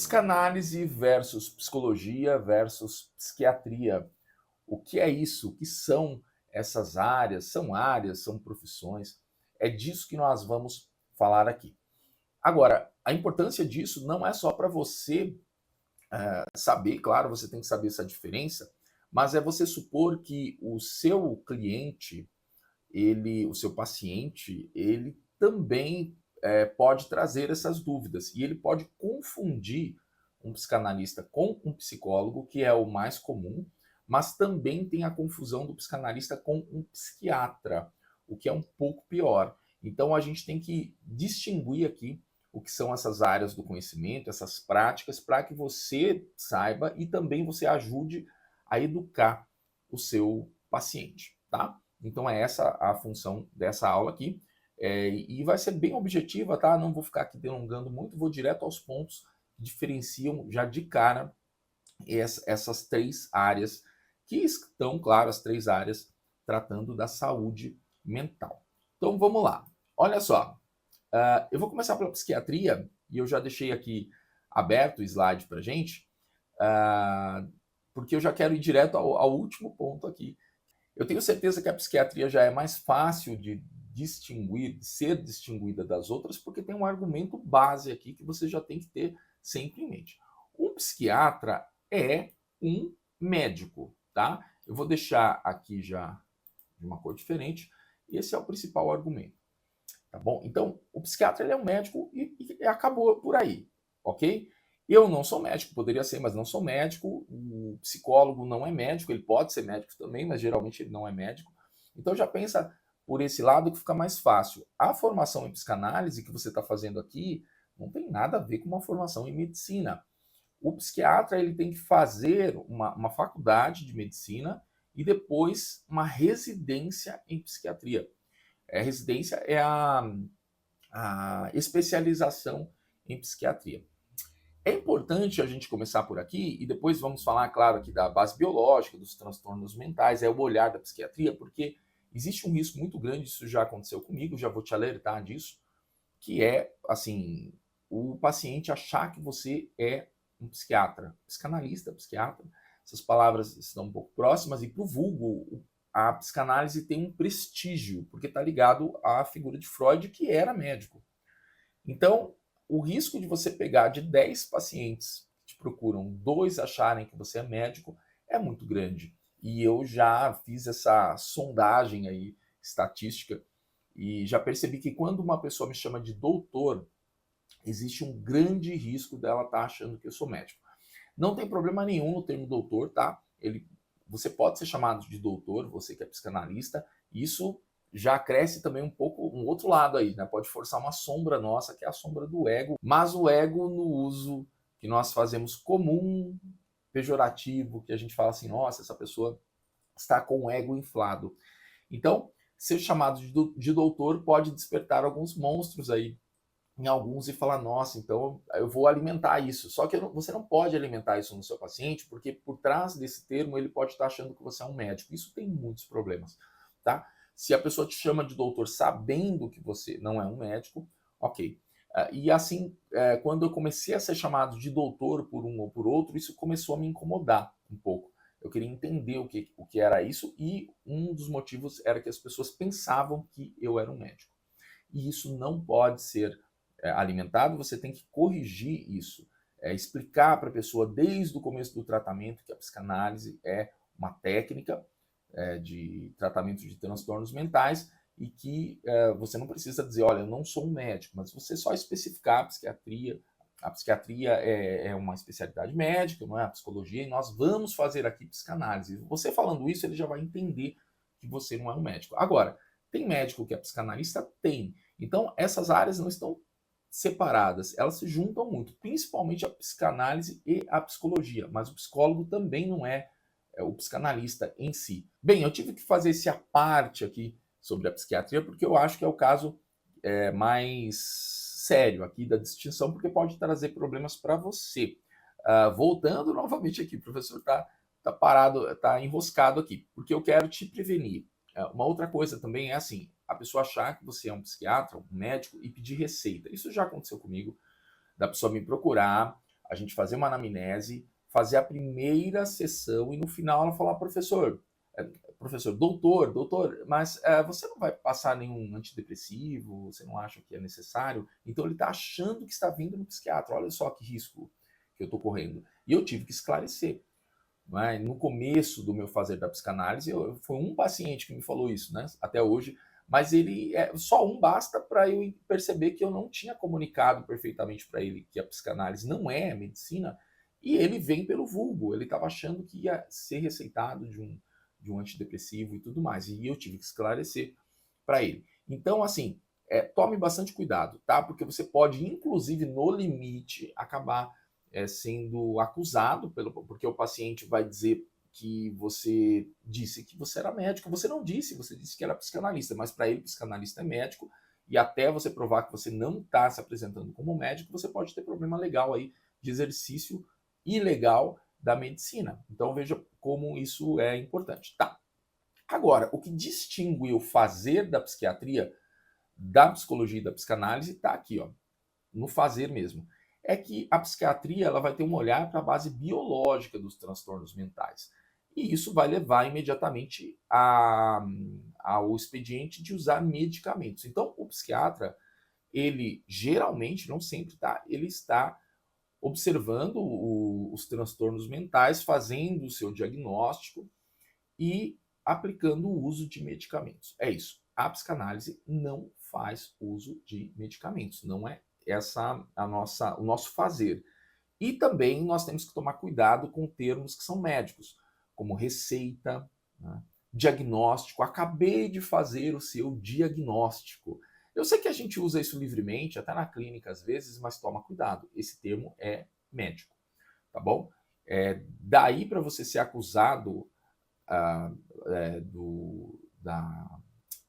Psicanálise versus psicologia versus psiquiatria. O que é isso? O que são essas áreas? São áreas, são profissões? É disso que nós vamos falar aqui. Agora, a importância disso não é só para você saber, claro, você tem que saber essa diferença, mas é você supor que o seu cliente, o seu paciente, ele também pode trazer essas dúvidas e ele pode confundir um psicanalista com um psicólogo, que é o mais comum, mas também tem a confusão do psicanalista com um psiquiatra, o que é um pouco pior. Então a gente tem que distinguir aqui o que são essas áreas do conhecimento, essas práticas, para que você saiba e também você ajude a educar o seu paciente, tá? Então é essa a função dessa aula aqui. E vai ser bem objetiva, tá? Não vou ficar aqui delongando muito, vou direto aos pontos que diferenciam já de cara essas três áreas, que estão, claro, as três áreas tratando da saúde mental. Então vamos lá. Olha só, eu vou começar pela psiquiatria, e eu já deixei aqui aberto o slide para gente, porque eu já quero ir direto ao último ponto aqui. Eu tenho certeza que a psiquiatria já é mais fácil de distinguir, de ser distinguida das outras, porque tem um argumento base aqui que você já tem que ter sempre em mente. Um psiquiatra é um médico, tá? Eu vou deixar aqui já de uma cor diferente. Esse é o principal argumento, tá bom? Então, o psiquiatra ele é um médico e acabou por aí, ok? Eu não sou médico, poderia ser, mas não sou médico. O psicólogo não é médico, ele pode ser médico também, mas geralmente ele não é médico. Então já pensa por esse lado que fica mais fácil. A formação em psicanálise que você está fazendo aqui não tem nada a ver com uma formação em medicina. O psiquiatra ele tem que fazer uma faculdade de medicina e depois uma residência em psiquiatria. A residência é a especialização em psiquiatria. É importante a gente começar por aqui e depois vamos falar, claro, aqui da base biológica, dos transtornos mentais, é o olhar da psiquiatria, porque existe um risco muito grande, isso já aconteceu comigo, já vou te alertar disso, que é, assim, o paciente achar que você é um psiquiatra, psicanalista, psiquiatra. Essas palavras estão um pouco próximas e para o vulgo, a psicanálise tem um prestígio, porque está ligado à figura de Freud, que era médico. Então, o risco de você pegar de 10 pacientes que te procuram, 2 acharem que você é médico, é muito grande. E eu já fiz essa sondagem aí, estatística, e já percebi que quando uma pessoa me chama de doutor, existe um grande risco dela estar achando que eu sou médico. Não tem problema nenhum no termo doutor, tá? Você pode ser chamado de doutor, você que é psicanalista, isso já cresce também um pouco um outro lado aí, né? Pode forçar uma sombra nossa, que é a sombra do ego, mas o ego no uso que nós fazemos comum, pejorativo, que a gente fala assim, nossa, essa pessoa está com o ego inflado. Então, ser chamado de doutor pode despertar alguns monstros aí em alguns e falar, nossa, então eu vou alimentar isso. Só que você não pode alimentar isso no seu paciente, porque por trás desse termo ele pode estar achando que você é um médico. Isso tem muitos problemas, tá? Se a pessoa te chama de doutor sabendo que você não é um médico, ok. E assim, quando eu comecei a ser chamado de doutor por um ou por outro, isso começou a me incomodar um pouco. Eu queria entender o que era isso e um dos motivos era que as pessoas pensavam que eu era um médico. E isso não pode ser alimentado, você tem que corrigir isso, explicar para a pessoa desde o começo do tratamento que a psicanálise é uma técnica de tratamento de transtornos mentais e que você não precisa dizer, olha, eu não sou um médico, mas você só especificar a psiquiatria. A psiquiatria é uma especialidade médica, não é a psicologia, e nós vamos fazer aqui psicanálise. Você falando isso, ele já vai entender que você não é um médico. Agora, tem médico que é psicanalista? Tem. Então, essas áreas não estão separadas, elas se juntam muito, principalmente a psicanálise e a psicologia, mas o psicólogo também não é o psicanalista em si. Bem, eu tive que fazer esse à parte aqui sobre a psiquiatria, porque eu acho que é o caso mais sério aqui da distinção, porque pode trazer problemas para você. Voltando novamente aqui, o professor está parado, está enroscado aqui, porque eu quero te prevenir. Uma outra coisa também é assim, a pessoa achar que você é um psiquiatra, um médico e pedir receita. Isso já aconteceu comigo, da pessoa me procurar, a gente fazer uma anamnese, fazer a primeira sessão e no final ela falar, professor, doutor, mas você não vai passar nenhum antidepressivo, você não acha que é necessário? Então ele está achando que está vindo no psiquiatra, olha só que risco que eu estou correndo. E eu tive que esclarecer. Né? No começo do meu fazer da psicanálise, foi um paciente que me falou isso, né? Até hoje, mas ele só um basta para eu perceber que eu não tinha comunicado perfeitamente para ele que a psicanálise não é medicina, e ele vem pelo vulgo, ele estava achando que ia ser receitado de um antidepressivo e tudo mais, e eu tive que esclarecer para ele. Então, assim, tome bastante cuidado, tá? Porque você pode, inclusive, no limite, acabar sendo acusado, porque o paciente vai dizer que você disse que você era médico. Você não disse, você disse que era psicanalista, mas para ele, psicanalista é médico, e até você provar que você não está se apresentando como médico, você pode ter problema legal aí de exercício ilegal da medicina. Então veja como isso é importante. Tá. Agora, o que distingue o fazer da psiquiatria da psicologia e da psicanálise está aqui, ó, no fazer mesmo. É que a psiquiatria ela vai ter um olhar para a base biológica dos transtornos mentais. E isso vai levar imediatamente ao expediente de usar medicamentos. Então, o psiquiatra, ele geralmente, não sempre tá, ele está observando os transtornos mentais, fazendo o seu diagnóstico e aplicando o uso de medicamentos. É isso. A psicanálise não faz uso de medicamentos, não é essa o nosso fazer. E também nós temos que tomar cuidado com termos que são médicos, como receita, né, diagnóstico. Acabei de fazer o seu diagnóstico. Eu sei que a gente usa isso livremente, até na clínica às vezes, mas toma cuidado. Esse termo é médico, tá bom? Daí para você ser acusado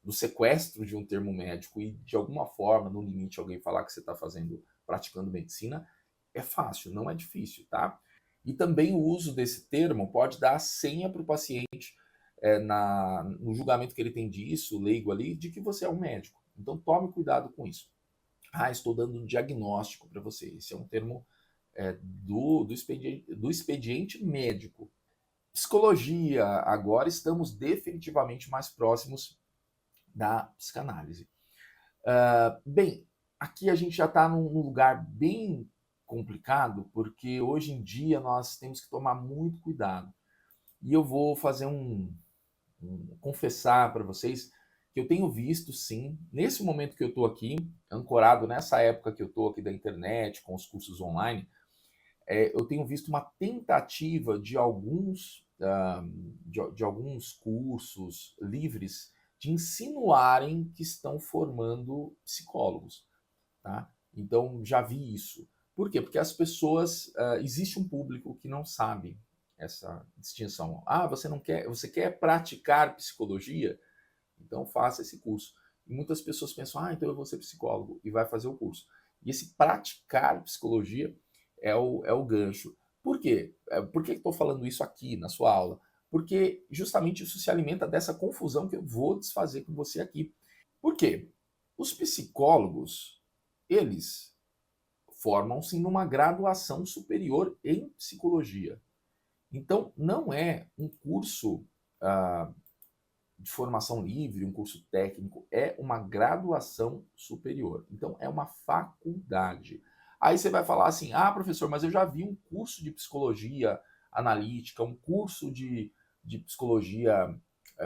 do sequestro de um termo médico e de alguma forma, no limite, alguém falar que você está praticando medicina, é fácil, não é difícil, tá? E também o uso desse termo pode dar a senha para o paciente no julgamento que ele tem disso, leigo ali, de que você é um médico. Então tome cuidado com isso. Estou dando um diagnóstico para você. Esse é um termo do expediente médico. Psicologia, agora estamos definitivamente mais próximos da psicanálise. Bem, aqui a gente já está num lugar bem complicado, porque hoje em dia nós temos que tomar muito cuidado. E eu vou fazer confessar para vocês que eu tenho visto, sim, nesse momento que eu estou aqui, ancorado nessa época que eu estou aqui da internet, com os cursos online, eu tenho visto uma tentativa de alguns cursos livres de insinuarem que estão formando psicólogos, tá? Então já vi isso. Por quê? Porque as pessoas, existe um público que não sabe essa distinção. Você quer praticar psicologia? Então faça esse curso. E muitas pessoas pensam, então eu vou ser psicólogo e vai fazer o curso. E esse praticar psicologia é o gancho. Por quê? Por que estou falando isso aqui na sua aula? Porque justamente isso se alimenta dessa confusão que eu vou desfazer com você aqui. Por quê? Os psicólogos, eles formam-se numa graduação superior em psicologia. Então, não é um curso de formação livre, um curso técnico, é uma graduação superior. Então, é uma faculdade. Aí você vai falar assim, professor, mas eu já vi um curso de psicologia analítica, um curso de psicologia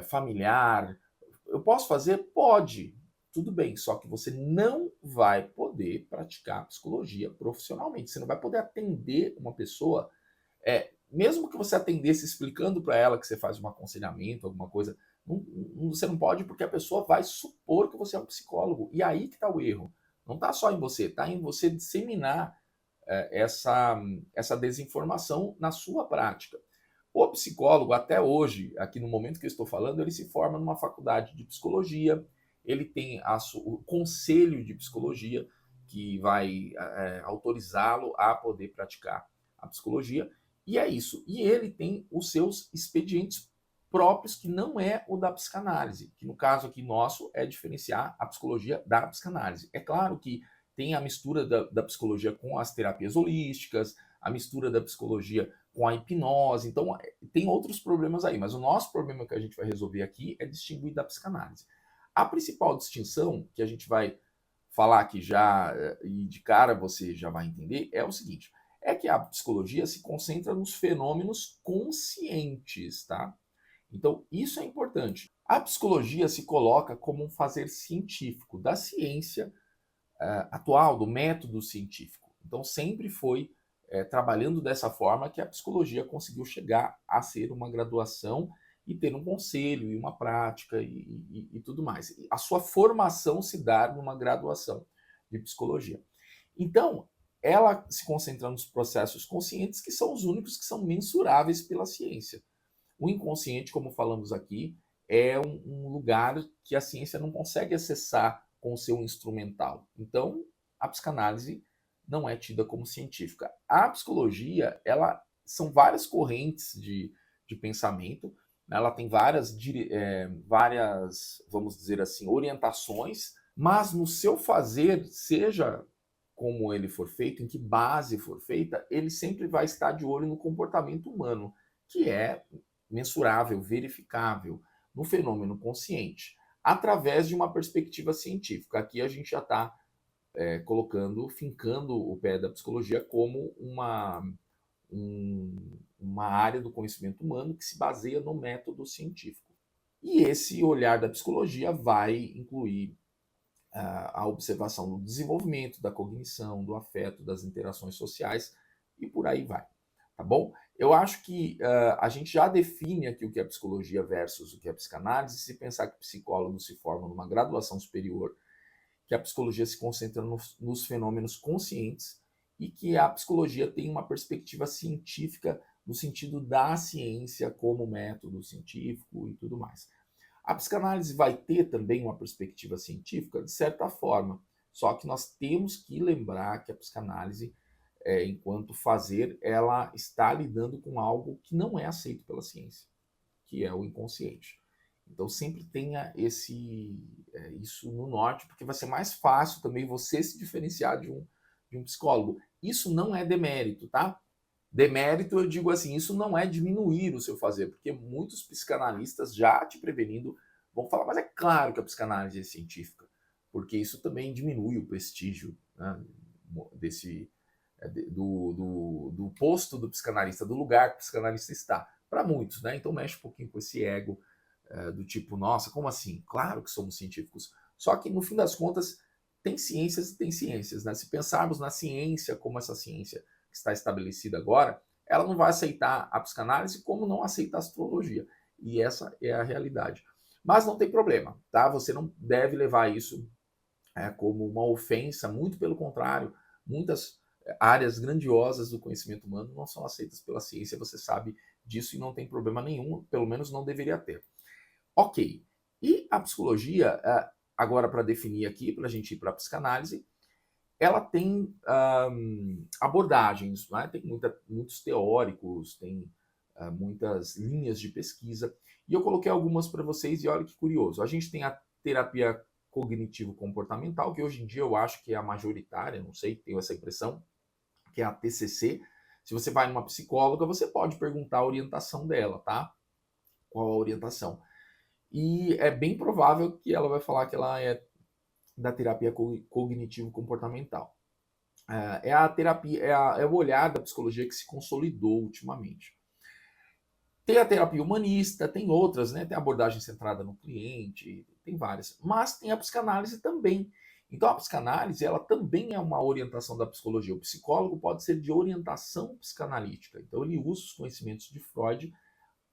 familiar. Eu posso fazer? Pode. Tudo bem, só que você não vai poder praticar psicologia profissionalmente. Você não vai poder atender uma pessoa, mesmo que você atendesse explicando para ela que você faz um aconselhamento, alguma coisa, você não pode porque a pessoa vai supor que você é um psicólogo. E aí que está o erro. Não está só em você, está em você disseminar essa desinformação na sua prática. O psicólogo, até hoje, aqui no momento que eu estou falando, ele se forma numa faculdade de psicologia, ele tem o conselho de psicologia que vai autorizá-lo a poder praticar a psicologia, e é isso. E ele tem os seus expedientes próprios, que não é o da psicanálise, que no caso aqui nosso é diferenciar a psicologia da psicanálise. É claro que tem a mistura da psicologia com as terapias holísticas, a mistura da psicologia com a hipnose. Então, tem outros problemas aí, mas o nosso problema que a gente vai resolver aqui é distinguir da psicanálise. A principal distinção que a gente vai falar aqui já, e de cara você já vai entender, é o seguinte: é que a psicologia se concentra nos fenômenos conscientes, tá? Então, isso é importante. A psicologia se coloca como um fazer científico da ciência atual, do método científico. Então, sempre foi trabalhando dessa forma que a psicologia conseguiu chegar a ser uma graduação e ter um conselho e uma prática e tudo mais. A sua formação se dá numa graduação de psicologia. Então, ela se concentra nos processos conscientes, que são os únicos que são mensuráveis pela ciência. O inconsciente, como falamos aqui, é um lugar que a ciência não consegue acessar com o seu instrumental. Então, a psicanálise não é tida como científica. A psicologia, ela são várias correntes de pensamento, né? Ela tem várias, vamos dizer assim, orientações, mas no seu fazer, seja como ele for feito, em que base for feita, ele sempre vai estar de olho no comportamento humano, que é mensurável, verificável no fenômeno consciente, através de uma perspectiva científica. Aqui a gente já está fincando o pé da psicologia como uma área do conhecimento humano que se baseia no método científico. E esse olhar da psicologia vai incluir a observação do desenvolvimento, da cognição, do afeto, das interações sociais e por aí vai, tá bom? Eu acho que a gente já define aqui o que é psicologia versus o que é psicanálise, se pensar que psicólogo se forma numa graduação superior, que a psicologia se concentra nos fenômenos conscientes e que a psicologia tem uma perspectiva científica no sentido da ciência como método científico e tudo mais. A psicanálise vai ter também uma perspectiva científica, de certa forma, só que nós temos que lembrar que a psicanálise, enquanto fazer, ela está lidando com algo que não é aceito pela ciência, que é o inconsciente. Então sempre tenha isso no norte, porque vai ser mais fácil também você se diferenciar de um psicólogo. Isso não é demérito, tá? Demérito, eu digo assim, isso não é diminuir o seu fazer, porque muitos psicanalistas, já te prevenindo, vão falar, mas é claro que a psicanálise é científica, porque isso também diminui o prestígio, né, do posto do psicanalista, do lugar que o psicanalista está, para muitos, né? Então mexe um pouquinho com esse ego do tipo, nossa, como assim? Claro que somos científicos. Só que, no fim das contas, tem ciências e tem ciências, né? Se pensarmos na ciência como essa ciência que está estabelecida agora, ela não vai aceitar a psicanálise como não aceita a astrologia. E essa é a realidade. Mas não tem problema, tá? Você não deve levar isso como uma ofensa, muito pelo contrário. Muitas áreas grandiosas do conhecimento humano não são aceitas pela ciência, você sabe disso e não tem problema nenhum, pelo menos não deveria ter. Ok. E a psicologia, agora para definir aqui, para a gente ir para a psicanálise, ela tem abordagens, né? Tem muitos teóricos, tem muitas linhas de pesquisa, e eu coloquei algumas para vocês e olha que curioso. A gente tem a terapia cognitivo-comportamental, que hoje em dia eu acho que é a majoritária, não sei, tenho essa impressão, que é a TCC. Se você vai numa psicóloga, você pode perguntar a orientação dela, tá? Qual a orientação? E é bem provável que ela vai falar que ela é da terapia cognitivo-comportamental. É a terapia, é o olhar da psicologia que se consolidou ultimamente. Tem a terapia humanista, tem outras, né? Tem a abordagem centrada no cliente, tem várias. Mas tem a psicanálise também. Então a psicanálise, ela também é uma orientação da psicologia. O psicólogo pode ser de orientação psicanalítica. Então ele usa os conhecimentos de Freud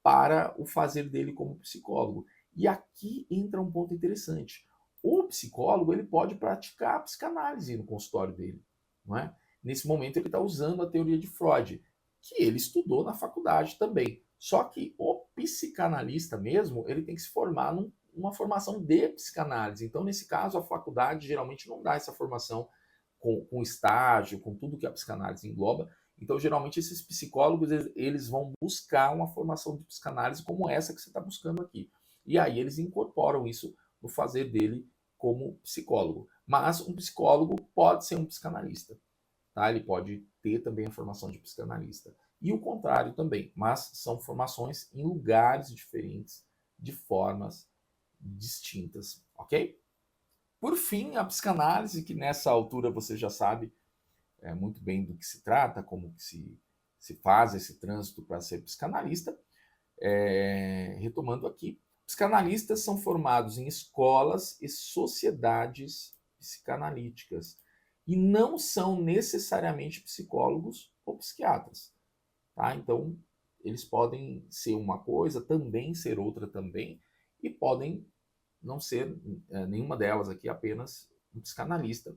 para o fazer dele como psicólogo. E aqui entra um ponto interessante. O psicólogo, ele pode praticar a psicanálise no consultório dele, não é? Nesse momento ele está usando a teoria de Freud, que ele estudou na faculdade também. Só que o psicanalista mesmo, ele tem que se formar numa formação de psicanálise. Então, nesse caso, a faculdade geralmente não dá essa formação com estágio, com tudo que a psicanálise engloba. Então, geralmente, esses psicólogos, eles vão buscar uma formação de psicanálise como essa que você está buscando aqui. E aí eles incorporam isso no fazer dele como psicólogo. Mas um psicólogo pode ser um psicanalista. tá? Ele pode ter também a formação de psicanalista. E o contrário também, mas são formações em lugares diferentes, de formas distintas, ok? Por fim, a psicanálise, que nessa altura você já sabe muito bem do que se trata, como que se faz esse trânsito para ser psicanalista. Retomando aqui, psicanalistas são formados em escolas e sociedades psicanalíticas e não são necessariamente psicólogos ou psiquiatras, tá? Então, eles podem ser uma coisa, também ser outra também, e podem não ser nenhuma delas aqui, apenas um psicanalista.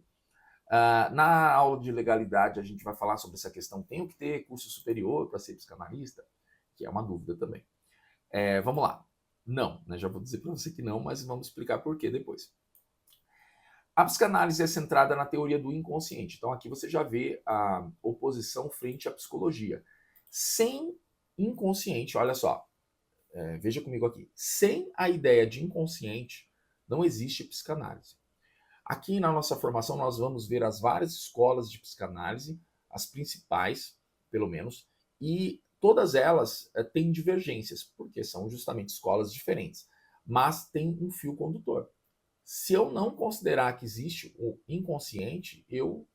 Na aula de legalidade, a gente vai falar sobre essa questão. Tenho que ter curso superior para ser psicanalista? Que é uma dúvida também. Vamos lá. Não, né? Já vou dizer para você que não, mas vamos explicar por quê depois. A psicanálise é centrada na teoria do inconsciente. Então aqui você já vê a oposição frente à psicologia. Sem inconsciente, olha só, veja comigo aqui. Sem a ideia de inconsciente, não existe psicanálise. Aqui na nossa formação nós vamos ver as várias escolas de psicanálise, as principais, pelo menos, e todas elas têm divergências, porque são justamente escolas diferentes, mas tem um fio condutor. Se eu não considerar que existe o inconsciente, eu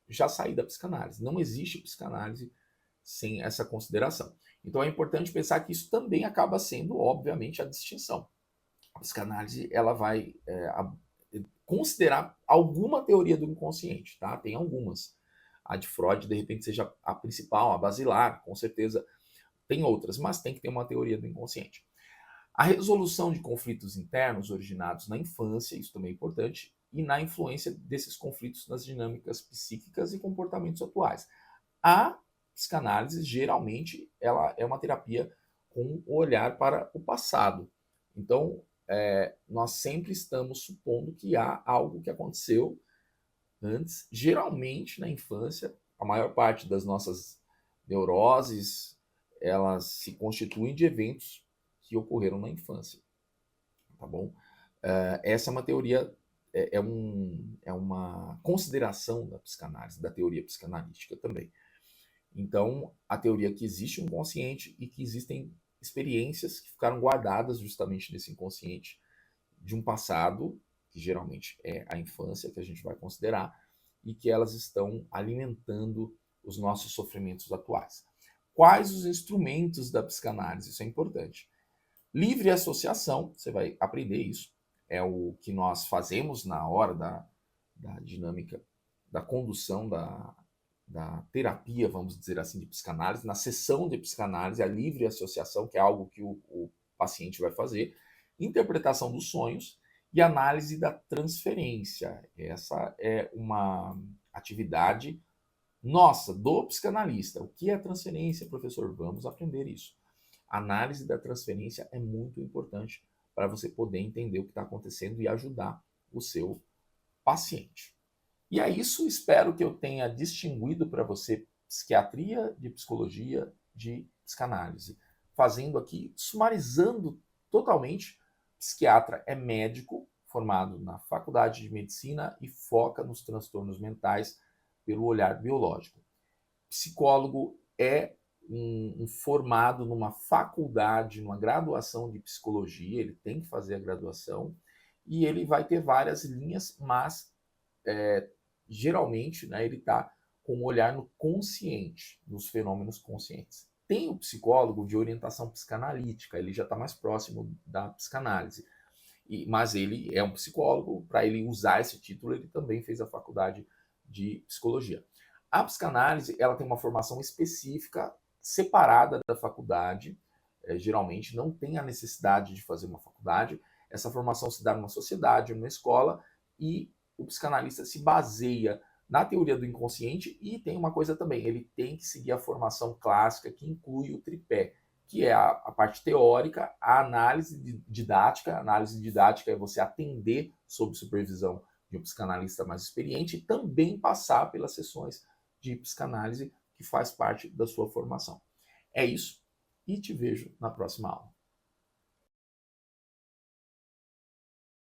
já saí da psicanálise. Não existe psicanálise sem essa consideração. Então é importante pensar que isso também acaba sendo, obviamente, a distinção. A psicanálise ela vai considerar alguma teoria do inconsciente, tá? Tem algumas. A de Freud, de repente, seja a principal, a basilar, com certeza tem outras, mas tem que ter uma teoria do inconsciente. A resolução de conflitos internos originados na infância, isso também é importante, e na influência desses conflitos nas dinâmicas psíquicas e comportamentos atuais. A psicanálise, geralmente, ela é uma terapia com o olhar para o passado. Então, nós sempre estamos supondo que há algo que aconteceu antes, geralmente na infância. A maior parte das nossas neuroses, elas se constituem de eventos que ocorreram na infância, tá bom? Essa é uma teoria, é uma consideração da psicanálise, da teoria psicanalítica também. Então, a teoria que existe um inconsciente e que existem experiências que ficaram guardadas justamente nesse inconsciente de um passado, que geralmente é a infância, que a gente vai considerar, e que elas estão alimentando os nossos sofrimentos atuais. Quais os instrumentos da psicanálise? Isso é importante. Livre associação, você vai aprender isso, é o que nós fazemos na hora da dinâmica, da condução da terapia, vamos dizer assim, de psicanálise. Na sessão de psicanálise, a livre associação, que é algo que o paciente vai fazer, interpretação dos sonhos e análise da transferência. Essa é uma atividade nossa, do psicanalista. O que é transferência, professor? Vamos aprender isso. A análise da transferência é muito importante para você poder entender o que está acontecendo e ajudar o seu paciente. E é isso, espero que eu tenha distinguido para você psiquiatria de psicologia de psicanálise. Fazendo aqui, sumarizando totalmente, psiquiatra é médico formado na faculdade de medicina e foca nos transtornos mentais pelo olhar biológico. Psicólogo é um formado numa faculdade, numa graduação de psicologia, ele tem que fazer a graduação, e ele vai ter várias linhas, mas geralmente, né, ele está com um olhar no consciente, nos fenômenos conscientes. Tem o psicólogo de orientação psicanalítica, ele já está mais próximo da psicanálise, mas ele é um psicólogo. Para ele usar esse título, ele também fez a faculdade de psicologia. A psicanálise ela tem uma formação específica, separada da faculdade, geralmente não tem a necessidade de fazer uma faculdade. Essa formação se dá numa sociedade, numa escola, e o psicanalista se baseia na teoria do inconsciente. E tem uma coisa também, ele tem que seguir a formação clássica, que inclui o tripé, que é a parte teórica, a análise didática. A análise didática é você atender sob supervisão de um psicanalista mais experiente e também passar pelas sessões de psicanálise, que faz parte da sua formação. É isso, e te vejo na próxima aula.